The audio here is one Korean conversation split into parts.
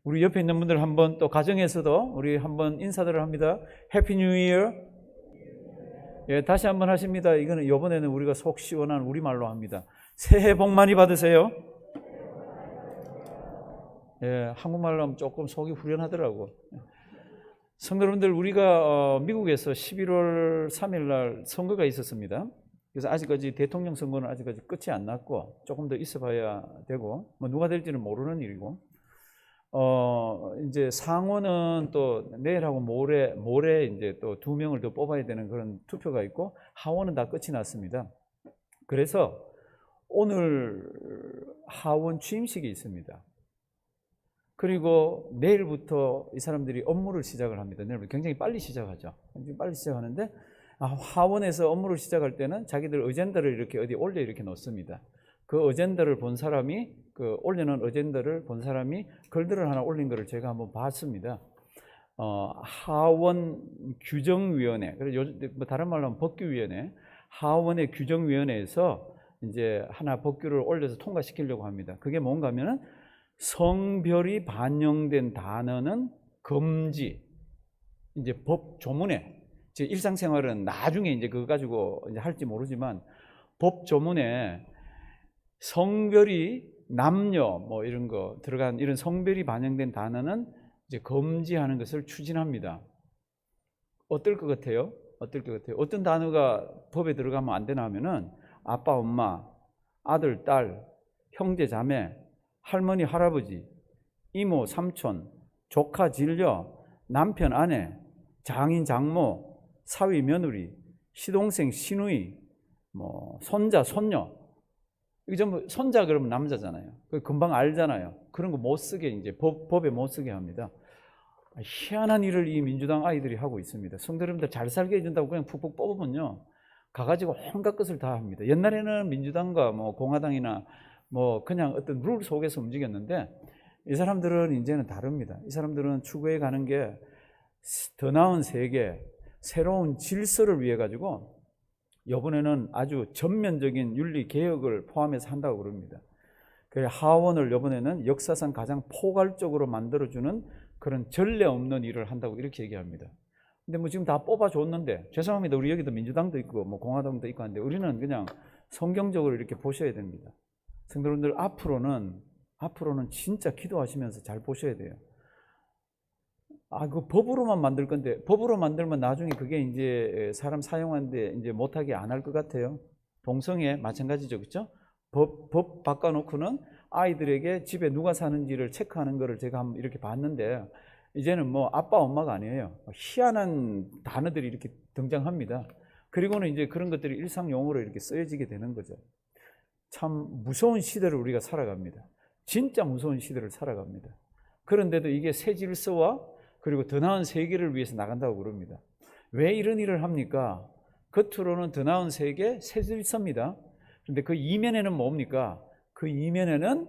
우리 옆에 있는 분들 한번 또 가정에서도 우리 한번 인사들을 합니다. 해피 뉴 이어. 예, 다시 한번 하십니다. 이거는 이번에는 우리가 속 시원한 우리말로 합니다. 새해 복 많이 받으세요. 예, 한국말로 하면 조금 속이 후련하더라고. 성도 여러분들, 우리가 미국에서 11월 3일 날 선거가 있었습니다. 그래서 아직까지 대통령 선거는 아직까지 끝이 안 났고 조금 더 있어 봐야 되고 뭐 누가 될지는 모르는 일이고 이제 상원은 또 내일하고 모레 이제 또 2명을 더 뽑아야 되는 그런 투표가 있고 하원은 다 끝이 났습니다. 그래서 오늘 하원 취임식이 있습니다. 그리고 내일부터 이 사람들이 업무를 시작을 합니다. 내일부터 굉장히 빨리 시작하죠. 굉장히 빨리 시작하는데 하원에서 업무를 시작할 때는 자기들 어젠다를 이렇게 어디 올려 이렇게 놓습니다. 그 어젠다를 본 사람이 그 올려놓은 어젠다를 본 사람이 글들을 하나 올린 거를 제가 한번 봤습니다. 하원 규정위원회, 뭐 다른 말로 하면 법규위원회, 하원의 규정위원회에서 이제 하나 법규를 올려서 통과시키려고 합니다. 그게 뭔가 하면은 성별이 반영된 단어는 금지. 이제 법 조문에, 제 일상생활은 나중에 이제 그거 가지고 이제 할지 모르지만 법 조문에 성별이 남녀 뭐 이런 거 들어간 이런 성별이 반영된 단어는 이제 금지하는 것을 추진합니다. 어떨 것 같아요? 어떨 것 같아요? 어떤 단어가 법에 들어가면 안 되나 하면은 아빠, 엄마, 아들, 딸, 형제, 자매, 할머니, 할아버지, 이모, 삼촌, 조카, 진려, 남편, 아내, 장인, 장모, 사위, 며느리, 시동생, 시누이, 뭐 손자, 손녀. 이게 전부 손자 그러면 남자잖아요. 금방 알잖아요. 그런 거 못 쓰게 이제 법에 못 쓰게 합니다. 희한한 일을 이 민주당 아이들이 하고 있습니다. 성도님들 잘 살게 해준다고 그냥 푹푹 뽑으면요, 가가지고 온갖 것을 다 합니다. 옛날에는 민주당과 뭐 공화당이나 뭐 그냥 어떤 룰 속에서 움직였는데 이 사람들은 이제는 다릅니다. 이 사람들은 추구해 가는 게 더 나은 세계, 새로운 질서를 위해 가지고 이번에는 아주 전면적인 윤리 개혁을 포함해서 한다고 그럽니다. 그래서 하원을 이번에는 역사상 가장 포괄적으로 만들어주는 그런 전례 없는 일을 한다고 이렇게 얘기합니다. 근데 뭐 지금 다 뽑아줬는데, 죄송합니다. 우리 여기도 민주당도 있고 뭐 공화당도 있고 한데 우리는 그냥 성경적으로 이렇게 보셔야 됩니다. 성도님들 앞으로는 진짜 기도하시면서 잘 보셔야 돼요. 그 법으로만 만들 건데, 법으로 만들면 나중에 그게 이제 사람 사용하는데 이제 못하게 안 할 것 같아요. 동성애 마찬가지죠, 그렇죠? 법 바꿔놓고는 아이들에게 집에 누가 사는지를 체크하는 거를 제가 한번 이렇게 봤는데, 이제는 뭐 아빠, 엄마가 아니에요. 희한한 단어들이 이렇게 등장합니다. 그리고는 이제 그런 것들이 일상 용어로 이렇게 쓰여지게 되는 거죠. 참 무서운 시대를 우리가 살아갑니다. 진짜 무서운 시대를 살아갑니다. 그런데도 이게 새 질서와 그리고 더 나은 세계를 위해서 나간다고 그럽니다. 왜 이런 일을 합니까? 겉으로는 더 나은 세계, 새 질서입니다. 그런데 그 이면에는 뭡니까? 그 이면에는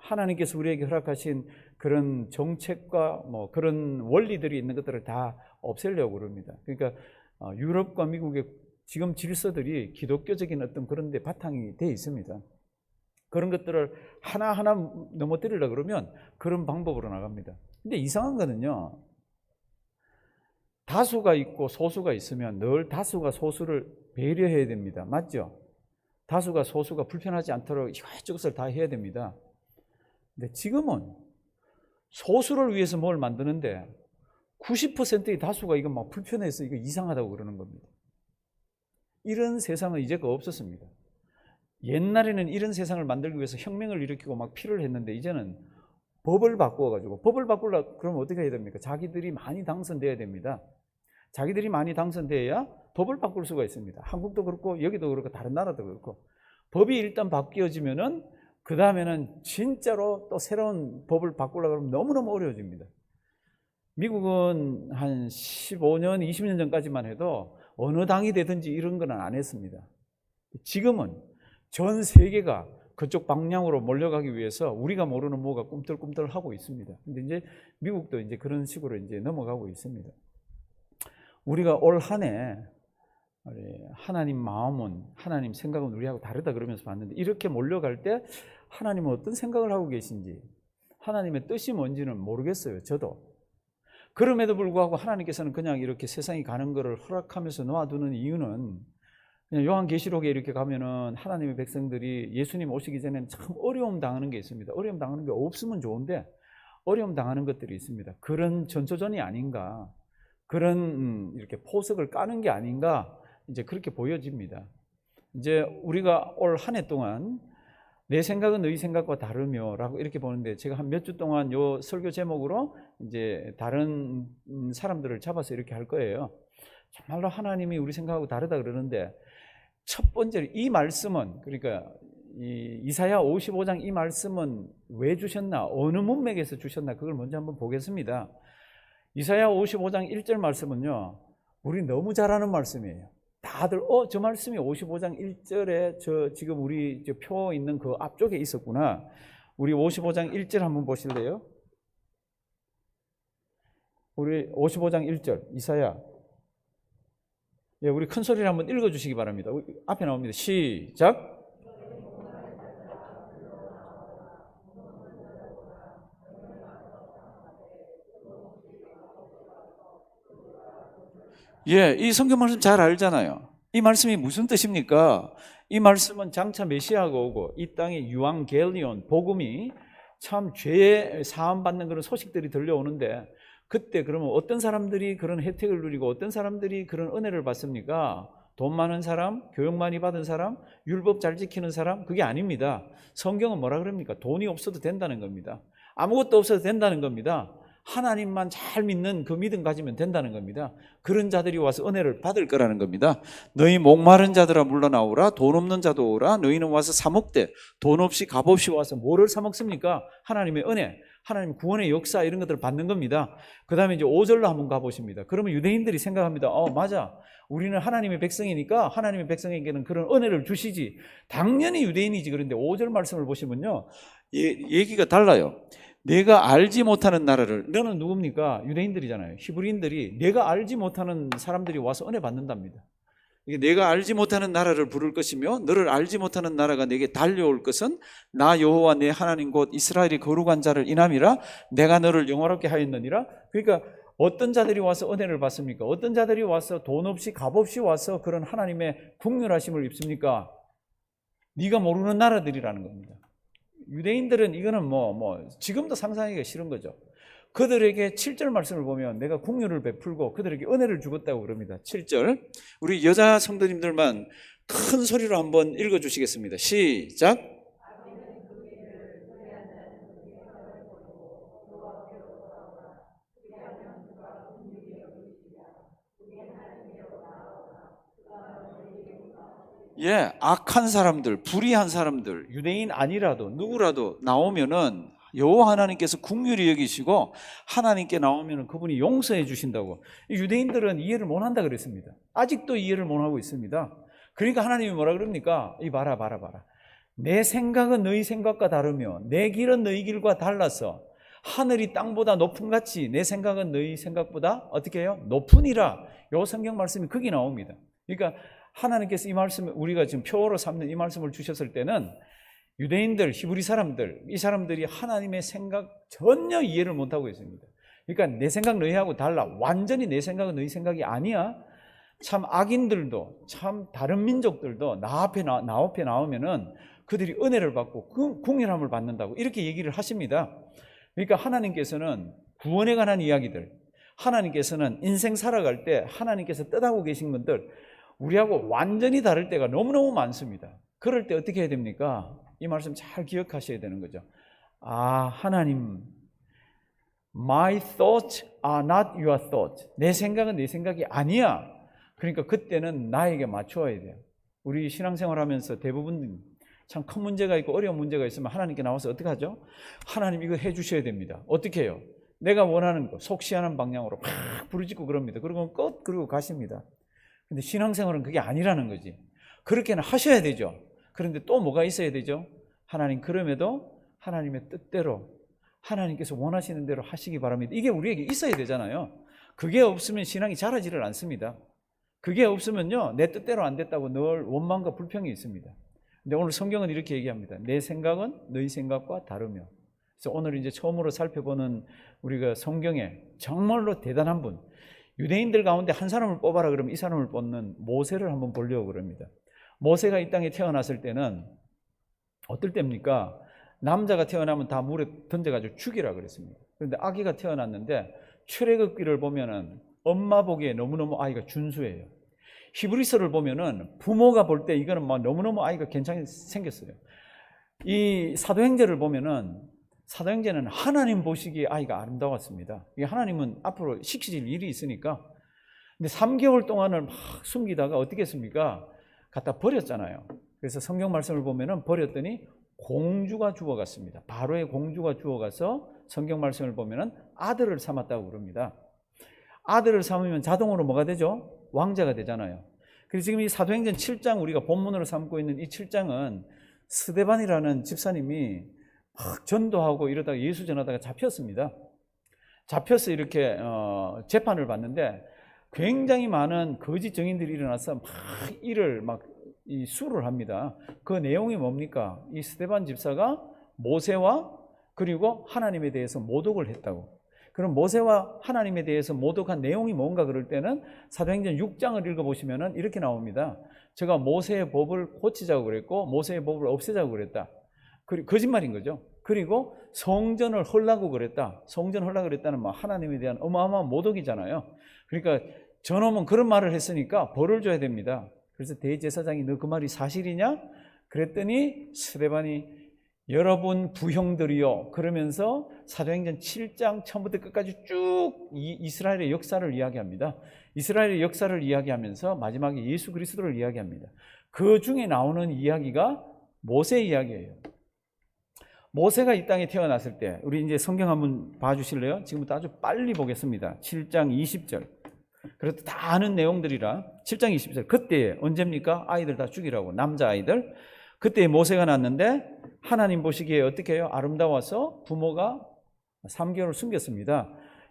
하나님께서 우리에게 허락하신 그런 정책과 뭐 그런 원리들이 있는 것들을 다 없애려고 그럽니다. 그러니까 유럽과 미국의 지금 질서들이 기독교적인 어떤 그런 데 바탕이 되어 있습니다. 그런 것들을 하나하나 넘어뜨리려고 그러면 그런 방법으로 나갑니다. 근데 이상한 거는요, 다수가 있고 소수가 있으면 늘 다수가 소수를 배려해야 됩니다. 맞죠? 다수가 소수가 불편하지 않도록 이것저것을 다 해야 됩니다. 근데 지금은 소수를 위해서 뭘 만드는데 90%의 다수가 이거 막 불편해서 이거 이상하다고 그러는 겁니다. 이런 세상은 이제가 없었습니다. 옛날에는 이런 세상을 만들기 위해서 혁명을 일으키고 막 피를 했는데 이제는 법을 바꾸어가지고, 법을 바꾸려고 그러면 어떻게 해야 됩니까? 자기들이 많이 당선돼야 됩니다. 자기들이 많이 당선돼야 법을 바꿀 수가 있습니다. 한국도 그렇고 여기도 그렇고 다른 나라도 그렇고 법이 일단 바뀌어지면은 그 다음에는 진짜로 또 새로운 법을 바꾸려고 하면 너무너무 어려워집니다. 미국은 한 15년, 20년 전까지만 해도 어느 당이 되든지 이런 건 안 했습니다. 지금은 전 세계가 그쪽 방향으로 몰려가기 위해서 우리가 모르는 뭐가 꿈틀꿈틀 하고 있습니다. 근데 이제 미국도 이제 그런 식으로 이제 넘어가고 있습니다. 우리가 올 한 해 하나님 마음은, 하나님 생각은 우리하고 다르다 그러면서 봤는데, 이렇게 몰려갈 때 하나님은 어떤 생각을 하고 계신지, 하나님의 뜻이 뭔지는 모르겠어요. 저도. 그럼에도 불구하고 하나님께서는 그냥 이렇게 세상이 가는 것을 허락하면서 놓아두는 이유는 그냥 요한계시록에 이렇게 가면은 하나님의 백성들이 예수님 오시기 전에는 참 어려움 당하는 게 있습니다. 어려움 당하는 게 없으면 좋은데 어려움 당하는 것들이 있습니다. 그런 전초전이 아닌가, 그런 이렇게 포석을 까는 게 아닌가, 이제 그렇게 보여집니다. 이제 우리가 올 한 해 동안 내 생각은 너희 생각과 다르며라고 이렇게 보는데, 제가 한 몇 주 동안 요 설교 제목으로 이제 다른 사람들을 잡아서 이렇게 할 거예요. 정말로 하나님이 우리 생각하고 다르다 그러는데, 첫 번째로 이 말씀은, 그러니까 이사야 55장 이 말씀은 왜 주셨나, 어느 문맥에서 주셨나, 그걸 먼저 한번 보겠습니다. 이사야 55장 1절 말씀은요, 우리 너무 잘 아는 말씀이에요. 다들 저 말씀이 55장 1절에 저 지금 우리 표 있는 그 앞쪽에 있었구나. 우리 55장 1절 한번 보실래요? 우리 55장 1절 이사야. 예, 우리 큰 소리를 한번 읽어 주시기 바랍니다. 앞에 나옵니다. 시작. 예, 이 성경 말씀 잘 알잖아요. 이 말씀이 무슨 뜻입니까? 이 말씀은 장차 메시아가 오고 이 땅에 유앙겔리온, 복음이 참 죄 사함 받는 그런 소식들이 들려오는데, 그때 그러면 어떤 사람들이 그런 혜택을 누리고 어떤 사람들이 그런 은혜를 받습니까? 돈 많은 사람, 교육 많이 받은 사람, 율법 잘 지키는 사람? 그게 아닙니다. 성경은 뭐라 그럽니까? 돈이 없어도 된다는 겁니다. 아무것도 없어도 된다는 겁니다. 하나님만 잘 믿는 그 믿음 가지면 된다는 겁니다. 그런 자들이 와서 은혜를 받을 거라는 겁니다. 너희 목마른 자들아 물러나오라. 돈 없는 자도 오라. 너희는 와서 사 먹되, 돈 없이 값 없이 와서 뭐를 사 먹습니까? 하나님의 은혜, 하나님 구원의 역사, 이런 것들을 받는 겁니다. 그 다음에 이제 5절로 한번 가보십니다. 그러면 유대인들이 생각합니다. 맞아, 우리는 하나님의 백성이니까 하나님의 백성에게는 그런 은혜를 주시지, 당연히 유대인이지. 그런데 5절 말씀을 보시면요, 얘기가 달라요. 내가 알지 못하는 나라를, 너는 누굽니까? 유대인들이잖아요. 히브리인들이 내가 알지 못하는 사람들이 와서 은혜 받는답니다. 내가 알지 못하는 나라를 부를 것이며 너를 알지 못하는 나라가 내게 달려올 것은 나 여호와 내 하나님 곧 이스라엘이 거룩한 자를 인함이라. 내가 너를 영화롭게 하였느니라. 그러니까 어떤 자들이 와서 은혜를 받습니까? 어떤 자들이 와서 돈 없이 값 없이 와서 그런 하나님의 국률하심을 입습니까? 네가 모르는 나라들이라는 겁니다. 유대인들은 이거는 지금도 상상하기가 싫은 거죠. 그들에게 7절 말씀을 보면 내가 긍휼을 베풀고 그들에게 은혜를 주겠다고 그럽니다. 7절, 우리 여자 성도님들만 큰 소리로 한번 읽어주시겠습니다. 시작. 예, 악한 사람들, 불의한 사람들, 유대인 아니라도 누구라도 나오면은 여호와 하나님께서 긍휼히 여기시고 하나님께 나오면은 그분이 용서해 주신다고. 유대인들은 이해를 못한다 그랬습니다. 아직도 이해를 못하고 있습니다. 그러니까 하나님이 뭐라 그럽니까? 봐라. 내 생각은 너희 생각과 다르며 내 길은 너희 길과 달라서 하늘이 땅보다 높은 같이 내 생각은 너희 생각보다 어떻게 해요? 높으니라. 요 성경 말씀이 거기 나옵니다. 그러니까 하나님께서 이 말씀을, 우리가 지금 표어로 삼는 이 말씀을 주셨을 때는 유대인들, 히브리 사람들, 이 사람들이 하나님의 생각 전혀 이해를 못하고 있습니다. 그러니까 내 생각 너희하고 달라. 완전히 내 생각은 너희 생각이 아니야. 참 악인들도, 참 다른 민족들도 나 앞에 나오면은 그들이 은혜를 받고 긍휼함을 받는다고 이렇게 얘기를 하십니다. 그러니까 하나님께서는 구원에 관한 이야기들, 하나님께서는 인생 살아갈 때 하나님께서 뜻하고 계신 것들, 우리하고 완전히 다를 때가 너무너무 많습니다. 그럴 때 어떻게 해야 됩니까? 이 말씀 잘 기억하셔야 되는 거죠. 하나님, My thoughts are not your thoughts. 내 생각은 내 생각이 아니야. 그러니까 그때는 나에게 맞추어야 돼요. 우리 신앙생활 하면서 대부분 참 큰 문제가 있고 어려운 문제가 있으면 하나님께 나와서 어떻게 하죠? 하나님 이거 해 주셔야 됩니다. 어떻게 해요? 내가 원하는 거, 속시하는 방향으로 막 부르짖고 그럽니다. 그러고 그러고 가십니다. 근데 신앙생활은 그게 아니라는 거지. 그렇게는 하셔야 되죠. 그런데 또 뭐가 있어야 되죠? 하나님, 그럼에도 하나님의 뜻대로 하나님께서 원하시는 대로 하시기 바랍니다. 이게 우리에게 있어야 되잖아요. 그게 없으면 신앙이 자라지를 않습니다. 그게 없으면요, 내 뜻대로 안 됐다고 늘 원망과 불평이 있습니다. 근데 오늘 성경은 이렇게 얘기합니다. 내 생각은 너희 생각과 다르며 그래서 오늘 이제 처음으로 살펴보는 우리가 성경에 정말로 대단한 분, 유대인들 가운데 한 사람을 뽑아라 그러면 이 사람을 뽑는 모세를 한번 보려고 그럽니다. 모세가 이 땅에 태어났을 때는 어떨 때입니까? 남자가 태어나면 다 물에 던져가지고 죽이라 그랬습니다. 그런데 아기가 태어났는데 출애굽기를 보면은 엄마 보기에 너무너무 아이가 준수해요. 히브리서를 보면은 부모가 볼 때 이거는 막 너무너무 아이가 괜찮게 생겼어요. 이 사도행전을 보면은 사도행전은 하나님 보시기에 아이가 아름다웠습니다. 이게 하나님은 앞으로 시키실 일이 있으니까. 근데 3개월 동안을 막 숨기다가 어떻게 했습니까? 갖다 버렸잖아요. 그래서 성경 말씀을 보면은 버렸더니 공주가 죽어갔습니다. 바로의 공주가 죽어가서 성경 말씀을 보면은 아들을 삼았다고 그럽니다. 아들을 삼으면 자동으로 뭐가 되죠? 왕자가 되잖아요. 그래서 지금 이 사도행전 7장 우리가 본문으로 삼고 있는 이 7장은 스데반이라는 집사님이 막 전도하고 이러다가 예수 전하다가 잡혔습니다. 잡혀서 이렇게 재판을 받는데 굉장히 많은 거짓 증인들이 일어나서 막 이를 막 이 수를 합니다. 그 내용이 뭡니까? 이 스데반 집사가 모세와 그리고 하나님에 대해서 모독을 했다고. 그럼 모세와 하나님에 대해서 모독한 내용이 뭔가 그럴 때는 사도행전 6장을 읽어보시면 이렇게 나옵니다. 제가 모세의 법을 고치자고 그랬고 모세의 법을 없애자고 그랬다. 거짓말인 거죠. 그리고 성전을 헐라고 그랬다. 성전 헐라고 그랬다는 말 하나님에 대한 어마어마한 모독이잖아요. 그러니까 저놈은 그런 말을 했으니까 벌을 줘야 됩니다. 그래서 대제사장이 너 그 말이 사실이냐? 그랬더니 스데반이 여러분 부형들이요 그러면서 사도행전 7장 처음부터 끝까지 쭉 이스라엘의 역사를 이야기합니다. 이스라엘의 역사를 이야기하면서 마지막에 예수 그리스도를 이야기합니다. 그 중에 나오는 이야기가 모세 이야기예요. 모세가 이 땅에 태어났을 때 우리 이제 성경 한번 봐주실래요? 지금부터 아주 빨리 보겠습니다. 7장 20절. 그래도 다 아는 내용들이라 7장 20절. 그때 언제입니까? 아이들 다 죽이라고 남자아이들. 그때 모세가 났는데 하나님 보시기에 어떻게 해요? 아름다워서 부모가 3개월을 숨겼습니다.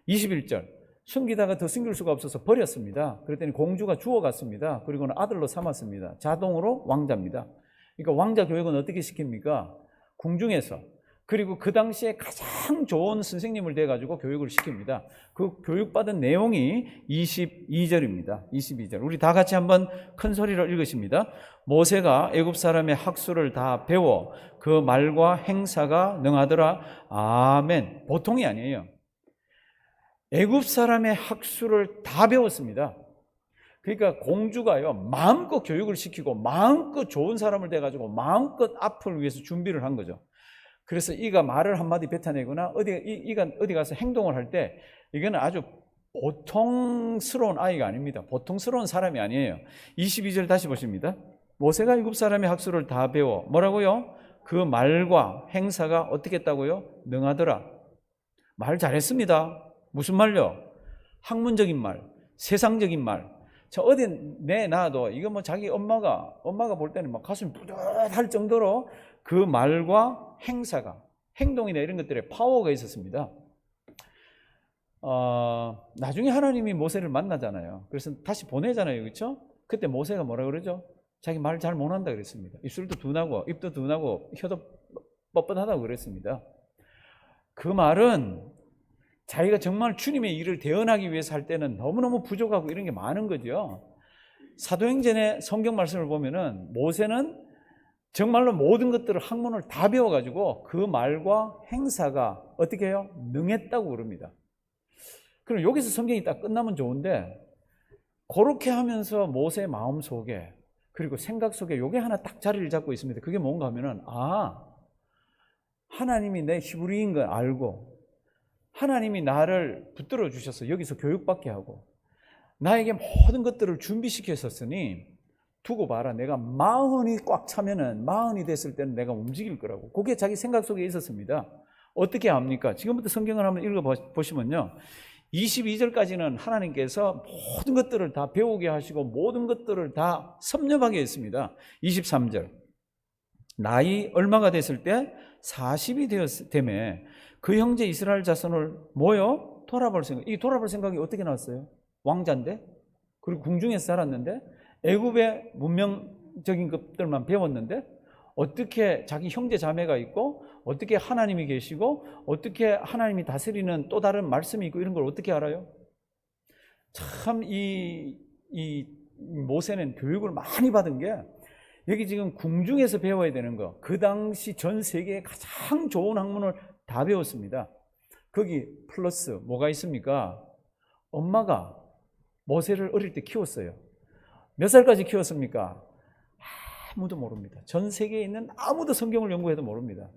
21절. 숨기다가 더 숨길 수가 없어서 버렸습니다. 그랬더니 공주가 죽어갔습니다. 그리고는 아들로 삼았습니다. 자동으로 왕자입니다. 그러니까 왕자 교육은 어떻게 시킵니까? 궁중에서. 그리고 그 당시에 가장 좋은 선생님을 대가지고 교육을 시킵니다. 그 교육받은 내용이 22절입니다. 22절. 우리 다 같이 한번 큰 소리로 읽으십니다. 모세가 애굽 사람의 학수를 다 배워 그 말과 행사가 능하더라. 아멘. 보통이 아니에요. 애굽 사람의 학수를 다 배웠습니다. 그러니까 공주가요 마음껏 교육을 시키고 마음껏 좋은 사람을 대가지고 마음껏 앞을 위해서 준비를 한 거죠. 그래서 이가 말을 한마디 뱉어내거나 이가 어디 가서 행동을 할 때 이거는 아주 보통스러운 아이가 아닙니다. 보통스러운 사람이 아니에요. 22절 다시 보십니다. 모세가 일곱 사람의 학수를 다 배워 뭐라고요? 그 말과 행사가 어떻게 했다고요? 능하더라. 말 잘했습니다. 무슨 말요? 학문적인 말, 세상적인 말. 저 어디 내놔도 이거 뭐 자기 엄마가 볼 때는 막 가슴이 뿌듯할 정도로 그 말과 행사가 행동이나 이런 것들에 파워가 있었습니다. 나중에 하나님이 모세를 만나잖아요. 그래서 다시 보내잖아요. 그렇죠? 그때 모세가 뭐라 그러죠? 자기 말 잘 못한다 그랬습니다. 입술도 둔하고 입도 둔하고 혀도 뻣뻣하다고 그랬습니다. 그 말은 자기가 정말 주님의 일을 대언하기 위해서 할 때는 너무너무 부족하고 이런 게 많은 거죠. 사도행전의 성경 말씀을 보면은 모세는 정말로 모든 것들을 학문을 다 배워가지고 그 말과 행사가 어떻게 해요? 능했다고 그럽니다. 그럼 여기서 성경이 딱 끝나면 좋은데 그렇게 하면서 모세의 마음 속에 그리고 생각 속에 이게 하나 딱 자리를 잡고 있습니다. 그게 뭔가 하면은 하나님이 내 히브리인 걸 알고 하나님이 나를 붙들어 주셔서 여기서 교육받게 하고 나에게 모든 것들을 준비시켰었으니 두고 봐라. 내가 40이 꽉 차면은 40이 됐을 때는 내가 움직일 거라고. 그게 자기 생각 속에 있었습니다. 어떻게 합니까? 지금부터 성경을 한번 읽어보시면요. 22절까지는 하나님께서 모든 것들을 다 배우게 하시고 모든 것들을 다 섭렵하게 했습니다. 23절. 나이 얼마가 됐을 때 40이 되었다며 그 형제 이스라엘 자손을 모여 돌아볼 생각. 이 돌아볼 생각이 어떻게 나왔어요? 왕자인데 그리고 궁중에서 살았는데 애굽의 문명적인 것들만 배웠는데 어떻게 자기 형제 자매가 있고 어떻게 하나님이 계시고 어떻게 하나님이 다스리는 또 다른 말씀이 있고 이런 걸 어떻게 알아요? 참 이 모세는 교육을 많이 받은 게 여기 지금 궁중에서 배워야 되는 거, 그 당시 전 세계에 가장 좋은 학문을 다 배웠습니다. 거기 플러스 뭐가 있습니까? 엄마가 모세를 어릴 때 키웠어요. 몇 살까지 키웠습니까? 아무도 모릅니다. 전 세계에 있는 아무도 성경을 연구해도 모릅니다.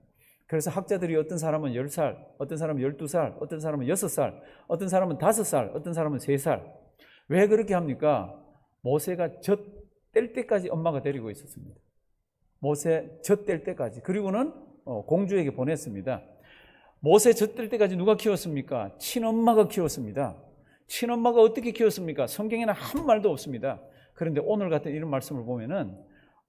그래서 학자들이 어떤 사람은 10살, 어떤 사람은 12살, 어떤 사람은 6살, 어떤 사람은 5살, 어떤 사람은 3살. 왜 그렇게 합니까? 모세가 젖뗄 때까지 엄마가 데리고 있었습니다. 모세 젖뗄 때까지. 그리고는 공주에게 보냈습니다. 모세 젖뗄 때까지 누가 키웠습니까? 친엄마가 키웠습니다. 친엄마가 어떻게 키웠습니까? 성경에는 한 말도 없습니다. 그런데 오늘 같은 이런 말씀을 보면은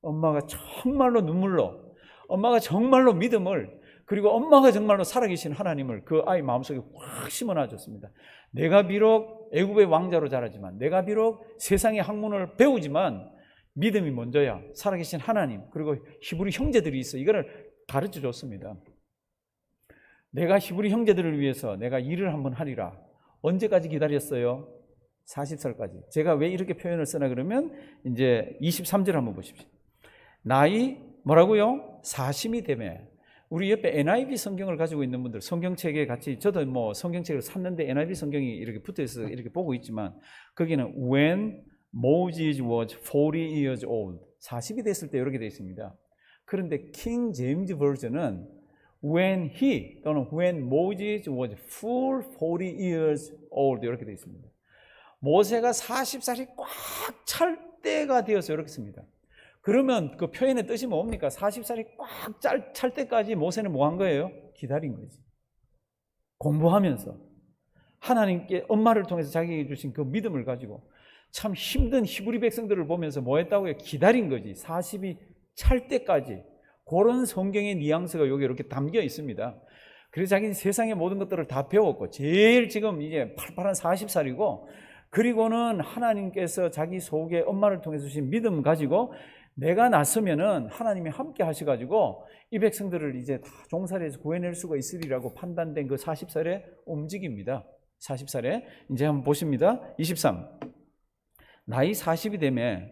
엄마가 정말로 눈물로, 엄마가 정말로 믿음을, 그리고 엄마가 정말로 살아계신 하나님을 그 아이 마음속에 확 심어놔줬습니다. 내가 비록 애굽의 왕자로 자라지만, 내가 비록 세상의 학문을 배우지만 믿음이 먼저야. 살아계신 하나님, 그리고 히브리 형제들이 있어. 이거를 가르쳐 줬습니다. 내가 히브리 형제들을 위해서 내가 일을 한번 하리라. 언제까지 기다렸어요? 40살까지. 제가 왜 이렇게 표현을 쓰나 그러면 이제 23절 한번 보십시오. 나이 뭐라고요? 40이 되매. 우리 옆에 NIV 성경을 가지고 있는 분들, 성경책에 같이, 저도 뭐 성경책을 샀는데 NIV 성경이 이렇게 붙어 있어서 이렇게 보고 있지만, 거기는 when Moses was 40 years old, 40이 됐을 때 이렇게 되어 있습니다. 그런데 킹 제임스 버전은 when he 또는 when Moses was full 40 years old 이렇게 되어 있습니다. 모세가 40살이 꽉 찰 때가 되어서 이렇게 씁니다. 그러면 그 표현의 뜻이 뭡니까? 40살이 꽉 찰 때까지 모세는 뭐 한 거예요? 기다린 거지. 공부하면서 하나님께 엄마를 통해서 자기에게 주신 그 믿음을 가지고 참 힘든 히브리 백성들을 보면서 뭐 했다고요? 기다린 거지. 40이 찰 때까지. 그런 성경의 뉘앙스가 여기 이렇게 담겨 있습니다. 그래서 자기는 세상의 모든 것들을 다 배웠고, 제일 지금 이제 팔팔한 40살이고, 그리고는 하나님께서 자기 속에 엄마를 통해서 주신 믿음 가지고 내가 났으면은 하나님이 함께 하셔가지고 이 백성들을 이제 다 종살이에서 구해낼 수가 있으리라고 판단된 그 40살의 움직입니다. 40살에 이제 한번 보십니다. 23. 나이 40이 되면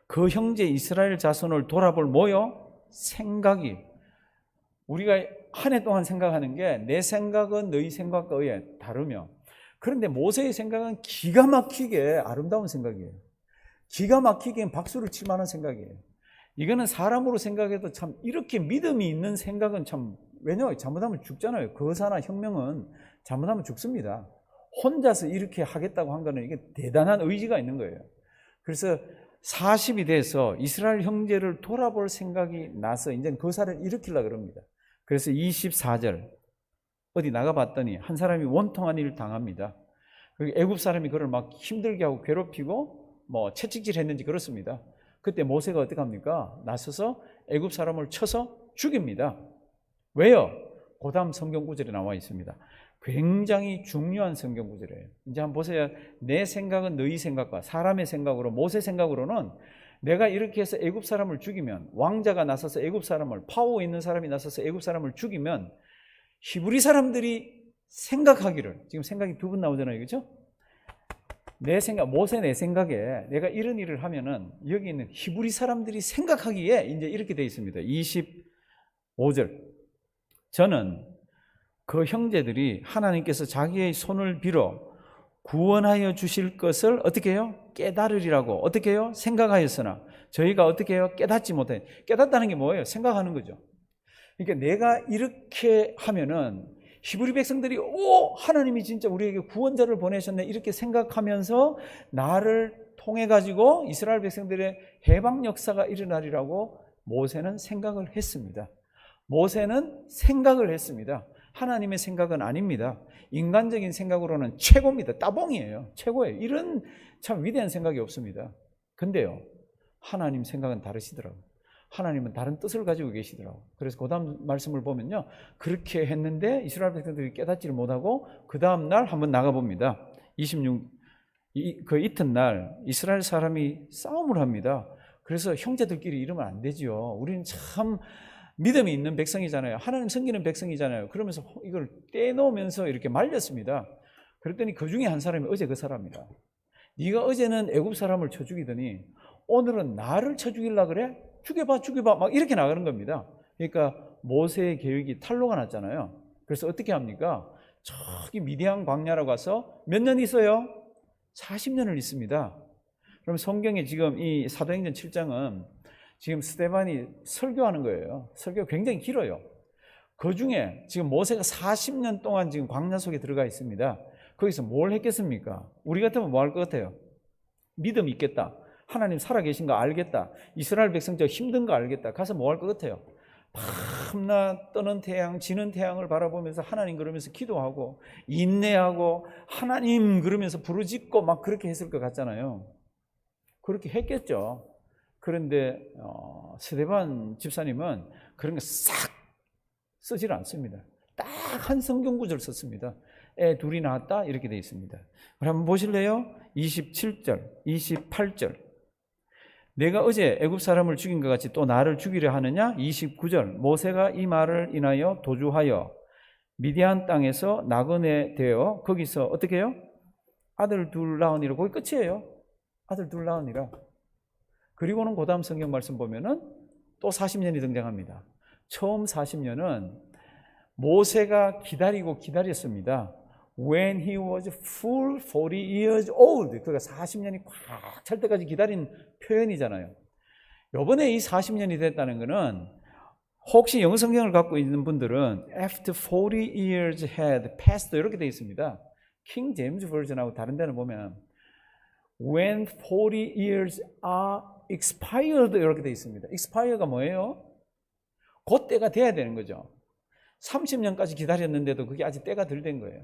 그 형제 이스라엘 자손을 돌아볼 뭐요? 생각이. 우리가 한 해 동안 생각하는 게 내 생각은 너희 생각과 의해 다르며, 그런데 모세의 생각은 기가 막히게 아름다운 생각이에요. 기가 막히게 박수를 칠 만한 생각이에요. 이거는 사람으로 생각해도 참 이렇게 믿음이 있는 생각은 참, 왜냐하면 잘못하면 죽잖아요. 거사나 혁명은 잘못하면 죽습니다. 혼자서 이렇게 하겠다고 한 거는 이게 대단한 의지가 있는 거예요. 그래서 40이 돼서 이스라엘 형제를 돌아볼 생각이 나서 이제 거사를 일으키려고 그럽니다. 그래서 24절 어디 나가봤더니 한 사람이 원통한 일을 당합니다. 애굽 사람이 그를 막 힘들게 하고 괴롭히고 뭐 채찍질했는지 그렇습니다. 그때 모세가 어떻게 합니까? 나서서 애굽 사람을 쳐서 죽입니다. 왜요? 그 다음 성경 구절에 나와 있습니다. 굉장히 중요한 성경 구절이에요. 이제 한번 보세요. 내 생각은 너희 생각과 사람의 생각으로, 모세 생각으로는 내가 이렇게 해서 애굽 사람을 죽이면, 왕자가 나서서 애굽 사람을, 파워 있는 사람이 나서서 애굽 사람을 죽이면 히브리 사람들이 생각하기를, 지금 생각이 두 번 나오잖아요, 그렇죠? 내 생각, 모세 내 생각에 내가 이런 일을 하면은 여기 있는 히브리 사람들이 생각하기에 이제 이렇게 되어 있습니다. 25절. 저는 그 형제들이 하나님께서 자기의 손을 빌어 구원하여 주실 것을 어떻게 해요? 깨달으리라고 어떻게 해요? 생각하였으나 저희가 어떻게 해요? 깨닫지 못해. 깨닫다는 게 뭐예요? 생각하는 거죠. 그러니까 내가 이렇게 하면은 히브리 백성들이 하나님이 진짜 우리에게 구원자를 보내셨네 이렇게 생각하면서 나를 통해 가지고 이스라엘 백성들의 해방 역사가 일어나리라고 모세는 생각을 했습니다. 모세는 생각을 했습니다. 하나님의 생각은 아닙니다. 인간적인 생각으로는 최고입니다. 따봉이에요. 최고예요. 이런 참 위대한 생각이 없습니다. 근데요, 하나님 생각은 다르시더라고요. 하나님은 다른 뜻을 가지고 계시더라고요. 그래서 그 다음 말씀을 보면요, 그렇게 했는데 이스라엘 백성들이 깨닫지를 못하고 그 다음 날 한번 나가봅니다. 26, 그 이튿날 이스라엘 사람이 싸움을 합니다. 그래서 형제들끼리 이러면 안 되죠. 우리는 참 믿음이 있는 백성이잖아요. 하나님 섬기는 백성이잖아요. 그러면서 이걸 떼놓으면서 이렇게 말렸습니다. 그랬더니 그 중에 한 사람이 어제 그 사람이다. 네가 어제는 애굽 사람을 쳐 죽이더니 오늘은 나를 쳐 죽이려고 그래? 죽여봐 막 이렇게 나가는 겁니다. 그러니까 모세의 계획이 탄로가 났잖아요. 그래서 어떻게 합니까? 저기 미디안 광야로 가서 몇 년 있어요? 40년을 있습니다. 그럼 성경에 지금 이 사도행전 7장은 지금 스데반이 설교하는 거예요. 설교가 굉장히 길어요. 그 중에 지금 모세가 40년 동안 지금 광야 속에 들어가 있습니다. 거기서 뭘 했겠습니까? 우리 같으면 뭐 할 것 같아요? 믿음 있겠다. 하나님 살아계신 거 알겠다. 이스라엘 백성 저 힘든 거 알겠다. 가서 뭐 할 것 같아요? 밤낮 떠는 태양, 지는 태양을 바라보면서 하나님 그러면서 기도하고 인내하고 하나님 그러면서 부르짖고 막 그렇게 했을 것 같잖아요. 그렇게 했겠죠. 그런데 스데반 집사님은 그런 거 싹 쓰질 않습니다. 딱 한 성경 구절 썼습니다. 애 둘이 낳았다 이렇게 되어 있습니다. 한번 보실래요? 27절, 28절. 내가 어제 애굽 사람을 죽인 것 같이 또 나를 죽이려 하느냐? 29절. 모세가 이 말을 인하여 도주하여 미디안 땅에서 나그네 되어 거기서 어떻게 해요? 아들 둘 낳으니라. 거기 끝이에요. 아들 둘 낳으니라. 그리고는 그 다음 성경 말씀 보면은 또 40년이 등장합니다. 처음 40년은 모세가 기다리고 기다렸습니다. When he was full 40 years old. 그러니까 40년이 꽉 찰 때까지 기다린 표현이잖아요. 이번에 이 40년이 됐다는 것은 혹시 영어 성경을 갖고 있는 분들은 after 40 years had passed 이렇게 되어 있습니다. 킹 제임스 버전하고 다른 데는 보면 when 40 years are expired 이렇게 되어 있습니다. expire가 뭐예요? 그 때가 돼야 되는 거죠. 30년까지 기다렸는데도 그게 아직 때가 덜 된 거예요.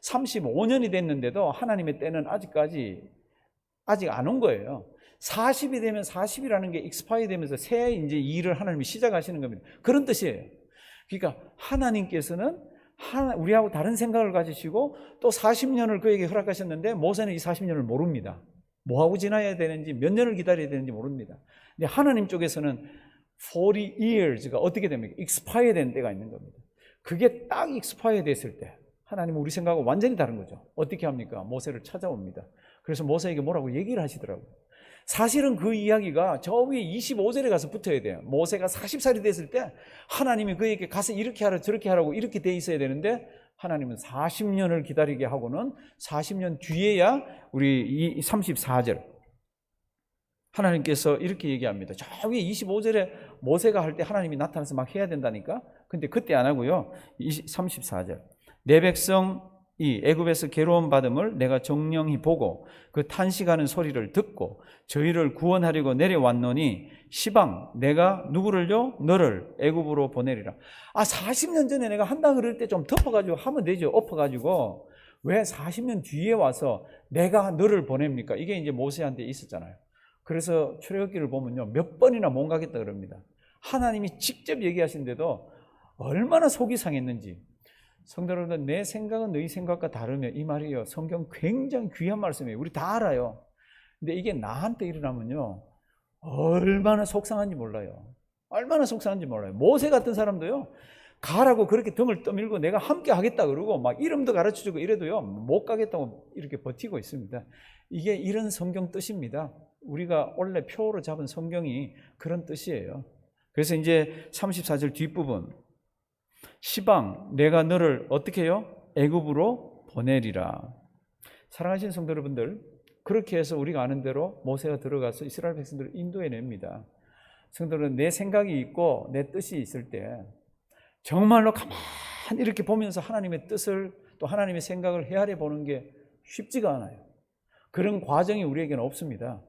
35년이 됐는데도 하나님의 때는 아직 안 온 거예요. 40이 되면 40이라는 게 익스파이 되면서 새 이제 일을 하나님이 시작하시는 겁니다. 그런 뜻이에요. 그러니까 하나님께서는 우리하고 다른 생각을 가지시고 또 40년을 그에게 허락하셨는데 모세는 이 40년을 모릅니다. 뭐하고 지나야 되는지 몇 년을 기다려야 되는지 모릅니다. 근데 하나님 쪽에서는 40 years가 어떻게 됩니까? 익스파이 된 때가 있는 겁니다. 그게 딱 익스파이 됐을 때 하나님은 우리 생각하고 완전히 다른 거죠. 어떻게 합니까? 모세를 찾아옵니다. 그래서 모세에게 뭐라고 얘기를 하시더라고요. 사실은 그 이야기가 저 위에 25절에 가서 붙어야 돼요. 모세가 40살이 됐을 때 하나님이 그에게 가서 이렇게 하라 저렇게 하라고 이렇게 돼 있어야 되는데 하나님은 40년을 기다리게 하고는 40년 뒤에야 우리 이 34절 하나님께서 이렇게 얘기합니다. 저 위에 25절에 모세가 할 때 하나님이 나타나서 막 해야 된다니까. 근데 그때 안 하고요. 34절. 내 백성이 애굽에서 괴로움 받음을 내가 정령히 보고 그 탄식하는 소리를 듣고 저희를 구원하려고 내려왔노니 시방 내가 누구를요? 너를 애굽으로 보내리라. 40년 전에 내가 한다 그럴 때 좀 덮어가지고 하면 되죠. 엎어가지고 왜 40년 뒤에 와서 내가 너를 보냅니까? 이게 이제 모세한테 있었잖아요. 그래서 출애굽기를 보면요 몇 번이나 못 가겠다 그럽니다. 하나님이 직접 얘기하신데도 얼마나 속이 상했는지. 성도 여러분, 내 생각은 너희 생각과 다르며 이 말이요 성경 굉장히 귀한 말씀이에요. 우리 다 알아요. 근데 이게 나한테 일어나면요 얼마나 속상한지 몰라요. 얼마나 속상한지 몰라요. 모세 같은 사람도요 가라고 그렇게 등을 떠밀고 내가 함께 하겠다 그러고 막 이름도 가르쳐주고 이래도요 못 가겠다고 이렇게 버티고 있습니다. 이게 이런 성경 뜻입니다. 우리가 원래 표로 잡은 성경이 그런 뜻이에요. 그래서 이제 34절 뒷부분 시방 내가 너를 어떻게 해요? 애굽으로 보내리라. 사랑하시는 성도 여러분들, 그렇게 해서 우리가 아는 대로 모세가 들어가서 이스라엘 백성들을 인도해냅니다. 성도들은 내 생각이 있고 내 뜻이 있을 때 정말로 가만히 이렇게 보면서 하나님의 뜻을 또 하나님의 생각을 헤아려 보는 게 쉽지가 않아요. 그런 과정이 우리에게는 없습니다.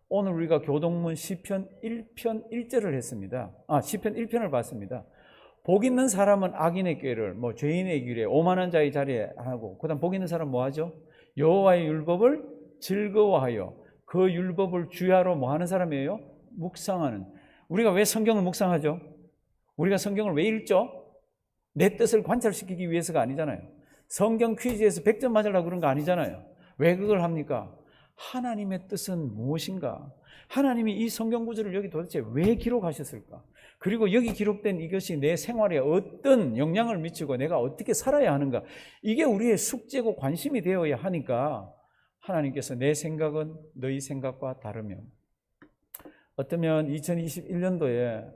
오늘 우리가 교동문 시편 1편 1절을 했습니다. 시편 1편을 봤습니다. 복 있는 사람은 악인의 꾀를 죄인의 길에 오만한 자의 자리에 안 하고 그다음 복 있는 사람은 뭐 하죠? 여호와의 율법을 즐거워하여 그 율법을 주야로 뭐 하는 사람이에요? 묵상하는. 우리가 왜 성경을 묵상하죠? 우리가 성경을 왜 읽죠? 내 뜻을 관찰시키기 위해서가 아니잖아요. 성경 퀴즈에서 100점 맞으려고 그런 거 아니잖아요. 왜 그걸 합니까? 하나님의 뜻은 무엇인가? 하나님이 이 성경 구절을 여기 도대체 왜 기록하셨을까? 그리고 여기 기록된 이것이 내 생활에 어떤 영향을 미치고 내가 어떻게 살아야 하는가, 이게 우리의 숙제고 관심이 되어야 하니까 하나님께서 내 생각은 너희 생각과 다르며, 어쩌면 2021년도에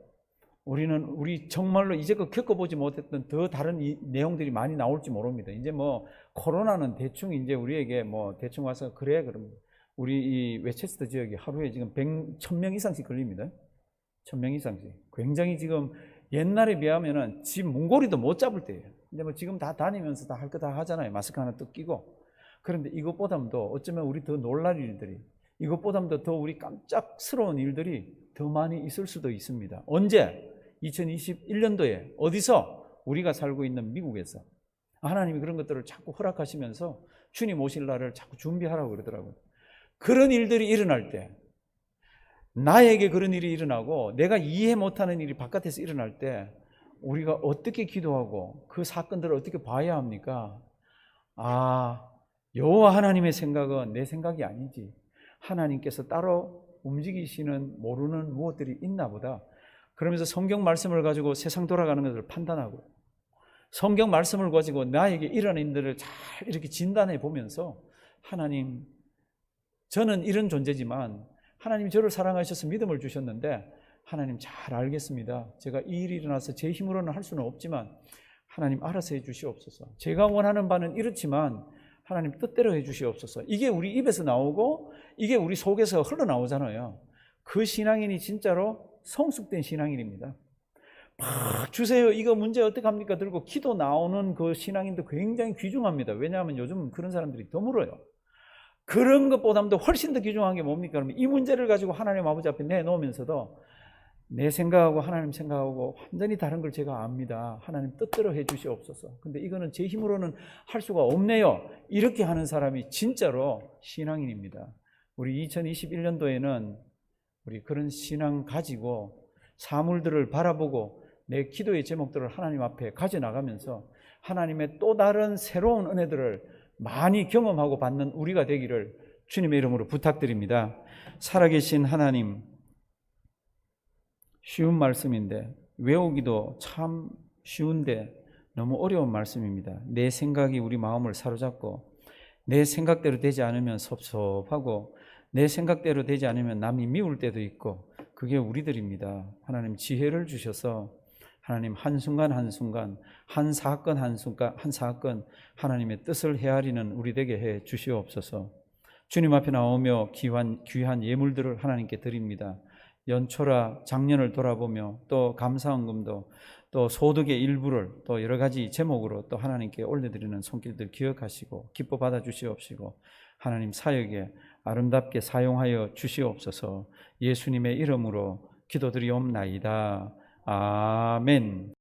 우리 정말로 이제껏 겪어보지 못했던 더 다른 내용들이 많이 나올지 모릅니다. 이제 뭐 코로나는 대충 이제 우리에게 뭐 대충 와서 그래, 그럼 우리 이 웨체스터 지역이 하루에 지금 1000명 이상씩 걸립니다. 1000명 이상씩. 굉장히 지금 옛날에 비하면은 집 문고리도 못 잡을 때예요. 근데 뭐 지금 다 다니면서 다 할 거 다 하잖아요. 마스크 하나 또 끼고. 그런데 이것보다도 어쩌면 우리 더 놀랄 일들이, 이것보다도 더 우리 깜짝스러운 일들이 더 많이 있을 수도 있습니다. 언제? 2021년도에 어디서? 우리가 살고 있는 미국에서. 하나님이 그런 것들을 자꾸 허락하시면서 주님 오실 날을 자꾸 준비하라고 그러더라고요. 그런 일들이 일어날 때, 나에게 그런 일이 일어나고 내가 이해 못하는 일이 바깥에서 일어날 때 우리가 어떻게 기도하고 그 사건들을 어떻게 봐야 합니까? 여호와 하나님의 생각은 내 생각이 아니지, 하나님께서 따로 움직이시는 모르는 무엇들이 있나 보다. 그러면서 성경 말씀을 가지고 세상 돌아가는 것을 판단하고, 성경 말씀을 가지고 나에게 일어나는 일들을 잘 이렇게 진단해 보면서, 하나님, 저는 이런 존재지만 하나님이 저를 사랑하셔서 믿음을 주셨는데, 하나님 잘 알겠습니다. 제가 이 일이 일어나서 제 힘으로는 할 수는 없지만 하나님 알아서 해 주시옵소서. 제가 원하는 바는 이렇지만 하나님 뜻대로 해 주시옵소서. 이게 우리 입에서 나오고 이게 우리 속에서 흘러나오잖아요. 그 신앙인이 진짜로 성숙된 신앙인입니다. 막 주세요, 이거 문제 어떡합니까 들고 기도 나오는 그 신앙인도 굉장히 귀중합니다. 왜냐하면 요즘 그런 사람들이 드물어요. 그런 것보다도 훨씬 더 귀중한 게 뭡니까? 그러면 이 문제를 가지고 하나님 아버지 앞에 내놓으면서도 내 생각하고 하나님 생각하고 완전히 다른 걸 제가 압니다. 하나님 뜻대로 해 주시옵소서. 근데 이거는 제 힘으로는 할 수가 없네요. 이렇게 하는 사람이 진짜로 신앙인입니다. 우리 2021년도에는 우리 그런 신앙 가지고 사물들을 바라보고 내 기도의 제목들을 하나님 앞에 가져나가면서 하나님의 또 다른 새로운 은혜들을 많이 경험하고 받는 우리가 되기를 주님의 이름으로 부탁드립니다. 살아계신 하나님, 쉬운 말씀인데 외우기도 참 쉬운데 너무 어려운 말씀입니다. 내 생각이 우리 마음을 사로잡고 내 생각대로 되지 않으면 섭섭하고 내 생각대로 되지 않으면 남이 미울 때도 있고, 그게 우리들입니다. 하나님 지혜를 주셔서 하나님 한순간 한순간, 한 사건 한순간 한 사건 하나님의 뜻을 헤아리는 우리 되게 해 주시옵소서. 주님 앞에 나오며 귀한 예물들을 하나님께 드립니다. 연초라 작년을 돌아보며 또 감사헌금도 또 소득의 일부를 또 여러 가지 제목으로 또 하나님께 올려드리는 손길들 기억하시고 기뻐 받아주시옵시고 하나님 사역에 아름답게 사용하여 주시옵소서. 예수님의 이름으로 기도드리옵나이다. 아멘.